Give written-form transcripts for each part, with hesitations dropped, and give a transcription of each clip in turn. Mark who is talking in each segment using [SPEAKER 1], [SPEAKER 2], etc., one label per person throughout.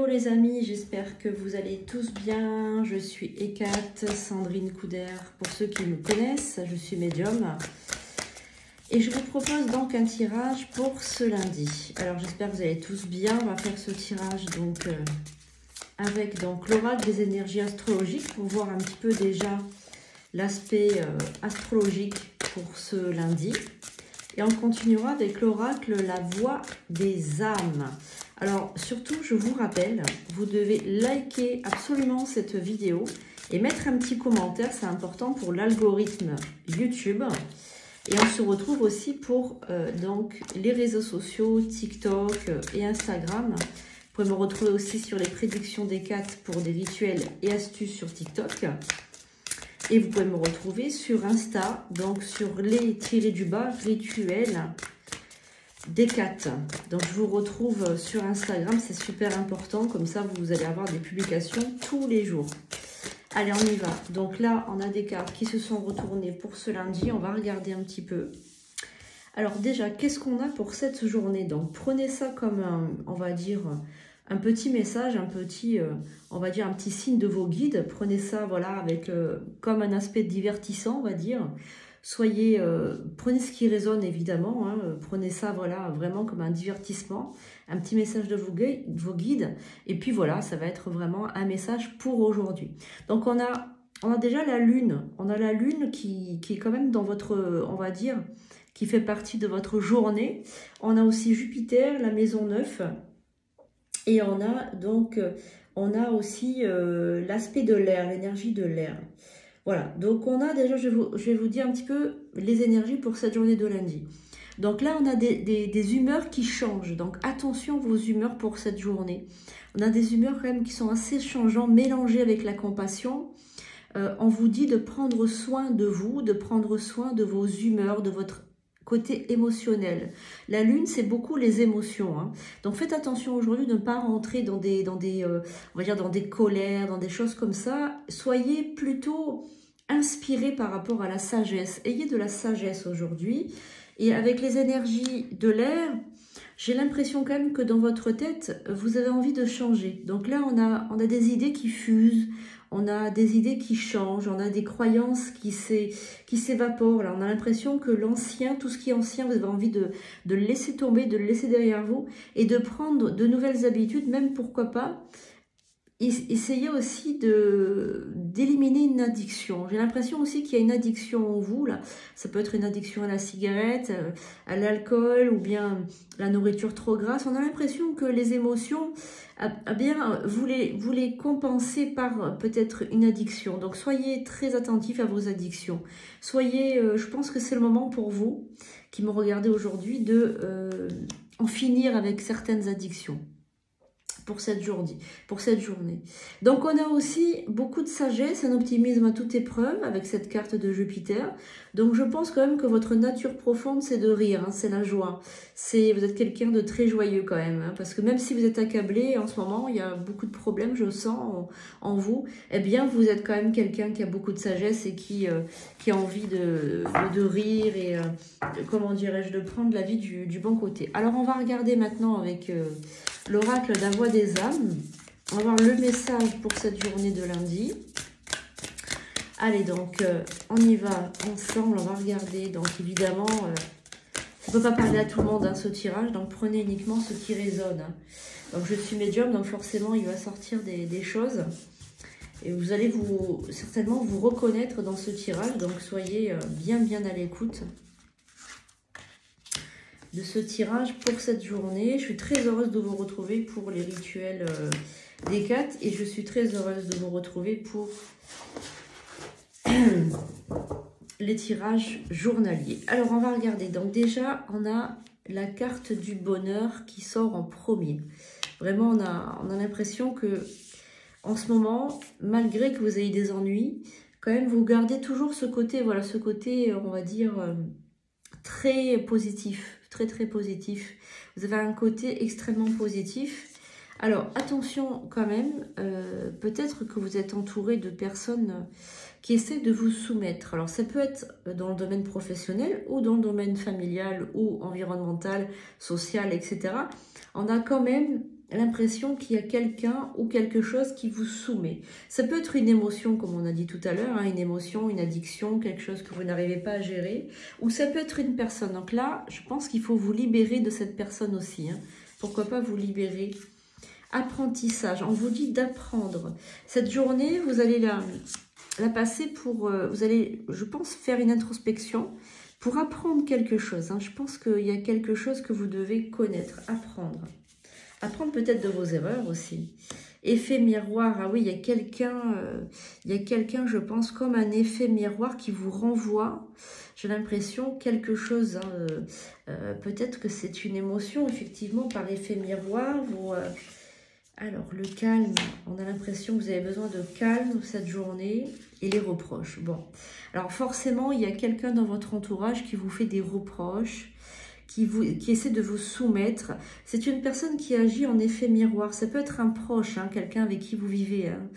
[SPEAKER 1] les amis, j'espère que vous allez tous bien. Je suis Hécate, Sandrine Couder, pour ceux qui me connaissent, je suis médium. Et je vous propose donc un tirage pour ce lundi. Alors j'espère que vous allez tous bien. On va faire ce tirage donc avec donc l'oracle des énergies astrologiques pour voir un petit peu déjà l'aspect astrologique pour ce lundi. Et on continuera avec l'oracle la voix des âmes. Alors surtout, je vous rappelle, vous devez liker absolument cette vidéo et mettre un petit commentaire, c'est important pour l'algorithme YouTube. Et on se retrouve aussi pour donc les réseaux sociaux, TikTok et Instagram. Vous pouvez me retrouver aussi sur les prédictions d'Hécate pour des rituels et astuces sur TikTok. Et vous pouvez me retrouver sur Insta, donc sur les rituels d'Hécate. Donc je vous retrouve sur Instagram, c'est super important, comme ça vous allez avoir des publications tous les jours. Allez, on y va. Donc là, on a des cartes qui se sont retournées pour ce lundi. On va regarder un petit peu. Alors déjà, qu'est-ce qu'on a pour cette journée? Donc prenez ça comme, on va dire, un petit message, un petit, on va dire, un petit signe de vos guides. Prenez ça, voilà, avec comme un aspect divertissant, on va dire. Soyez, prenez ce qui résonne évidemment, hein, prenez ça voilà vraiment comme un divertissement, un petit message de vos guides, et puis voilà, ça va être vraiment un message pour aujourd'hui. Donc on a déjà la lune, on a la lune qui est quand même dans votre, on va dire, qui fait partie de votre journée. On a aussi Jupiter, la maison 9, et on a donc, on a aussi l'aspect de l'air, l'énergie de l'air. Voilà, donc on a déjà, je vais vous dire un petit peu les énergies pour cette journée de lundi. Donc là, on a des humeurs qui changent. Donc attention vos humeurs pour cette journée. On a des humeurs quand même qui sont assez changeantes, mélangées avec la compassion. On vous dit de prendre soin de vous, de prendre soin de vos humeurs, de votre côté émotionnel. La lune, c'est beaucoup les émotions, hein. Donc faites attention aujourd'hui de ne pas rentrer dans des on va dire dans des colères, dans des choses comme ça. Soyez plutôt inspiré par rapport à la sagesse. Ayez de la sagesse aujourd'hui. Et avec les énergies de l'air, j'ai l'impression quand même que dans votre tête, vous avez envie de changer. Donc là, on a des idées qui fusent, on a des idées qui changent, on a des croyances qui s'évaporent. Là, on a l'impression que l'ancien, tout ce qui est ancien, vous avez envie de le laisser tomber, de le laisser derrière vous et de prendre de nouvelles habitudes, même pourquoi pas. Essayez aussi d'éliminer une addiction. J'ai l'impression aussi qu'il y a une addiction en vous, là. Ça peut être une addiction à la cigarette, à l'alcool ou bien la nourriture trop grasse. On a l'impression que les émotions, bien, vous les compensez par peut-être une addiction. Donc soyez très attentifs à vos addictions. Soyez, je pense que c'est le moment pour vous, qui me regardez aujourd'hui, de en finir avec certaines addictions. Pour cette journée. Donc on a aussi beaucoup de sagesse, un optimisme à toute épreuve avec cette carte de Jupiter. Donc je pense quand même que votre nature profonde, c'est de rire, hein, c'est la joie. Vous êtes quelqu'un de très joyeux quand même, hein, parce que même si vous êtes accablé en ce moment, il y a beaucoup de problèmes, je sens en vous, eh bien vous êtes quand même quelqu'un qui a beaucoup de sagesse et qui a envie de rire et, comment dirais-je, de prendre la vie du bon côté. Alors on va regarder maintenant avec l'oracle de la voix des âmes. On va voir le message pour cette journée de lundi. Allez, donc, on y va ensemble. On va regarder. Donc, évidemment, ça ne peut pas parler à tout le monde, hein, ce tirage. Donc, prenez uniquement ce qui résonne. Hein. Donc, je suis médium, donc forcément, il va sortir des choses. Et vous allez certainement vous reconnaître dans ce tirage. Donc, soyez bien à l'écoute de ce tirage pour cette journée. Je suis très heureuse de vous retrouver pour les rituels d'Hécate et je suis très heureuse de vous retrouver pour les tirages journaliers. Alors on va regarder. Donc déjà on a la carte du bonheur qui sort en premier. Vraiment on a l'impression que en ce moment, malgré que vous ayez des ennuis, quand même vous gardez toujours ce côté, voilà, ce côté on va dire très positif. Très positif. Vous avez un côté extrêmement positif. Alors, attention quand même, peut-être que vous êtes entouré de personnes qui essaient de vous soumettre. Alors, ça peut être dans le domaine professionnel ou dans le domaine familial ou environnemental, social, etc. On a quand même l'impression qu'il y a quelqu'un ou quelque chose qui vous soumet. Ça peut être une émotion, comme on a dit tout à l'heure, hein, une émotion, une addiction, quelque chose que vous n'arrivez pas à gérer, ou ça peut être une personne. Donc là, je pense qu'il faut vous libérer de cette personne aussi. Hein. Pourquoi pas vous libérer? Apprentissage, on vous dit d'apprendre. Cette journée, vous allez la passer pour... vous allez, je pense, faire une introspection pour apprendre quelque chose. Hein. Je pense qu'il y a quelque chose que vous devez connaître, apprendre. Apprendre peut-être de vos erreurs aussi. Effet miroir, ah oui, il y a quelqu'un, je pense, comme un effet miroir qui vous renvoie, j'ai l'impression, quelque chose. Hein, peut-être que c'est une émotion, effectivement, par effet miroir. Alors, le calme, on a l'impression que vous avez besoin de calme cette journée et les reproches. Bon, alors forcément, il y a quelqu'un dans votre entourage qui vous fait des reproches, qui essaie de vous soumettre. C'est une personne qui agit en effet miroir. Ça peut être un proche, hein, quelqu'un avec qui vous vivez. Hein.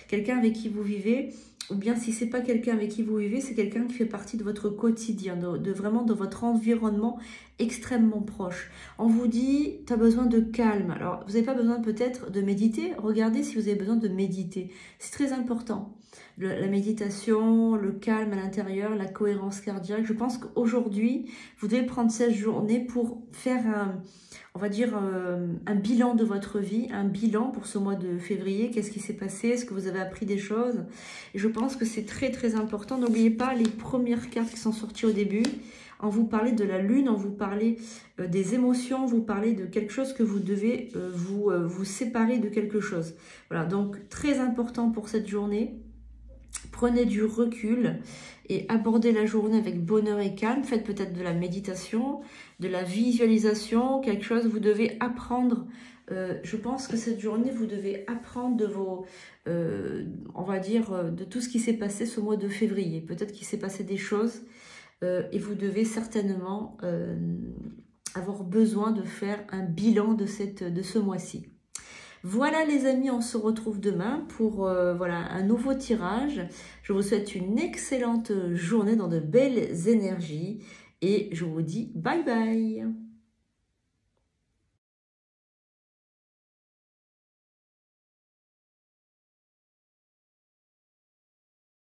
[SPEAKER 1] Quelqu'un avec qui vous vivez, ou bien si ce n'est pas quelqu'un avec qui vous vivez, c'est quelqu'un qui fait partie de votre quotidien, vraiment de votre environnement extrêmement proche. On vous dit, tu as besoin de calme. Alors, vous n'avez pas besoin peut-être de méditer. Regardez si vous avez besoin de méditer. C'est très important. La méditation, le calme à l'intérieur, la cohérence cardiaque. Je pense qu'aujourd'hui, vous devez prendre cette journée pour faire on va dire, un bilan de votre vie, un bilan pour ce mois de février. Qu'est-ce qui s'est passé? Est-ce que vous avez appris des choses? Et je pense que c'est très, très important. N'oubliez pas les premières cartes qui sont sorties au début. On vous parlait de la lune, on vous parlait des émotions, on vous parlait de quelque chose que vous devez vous séparer de quelque chose. Voilà, donc très important pour cette journée. Prenez du recul et abordez la journée avec bonheur et calme. Faites peut-être de la méditation, de la visualisation, quelque chose. Vous devez apprendre. Je pense que cette journée, vous devez apprendre de vos, on va dire, de tout ce qui s'est passé ce mois de février. Peut-être qu'il s'est passé des choses et vous devez certainement avoir besoin de faire un bilan de ce mois-ci. Voilà les amis, on se retrouve demain pour voilà, un nouveau tirage. Je vous souhaite une excellente journée dans de belles énergies et je vous dis bye bye.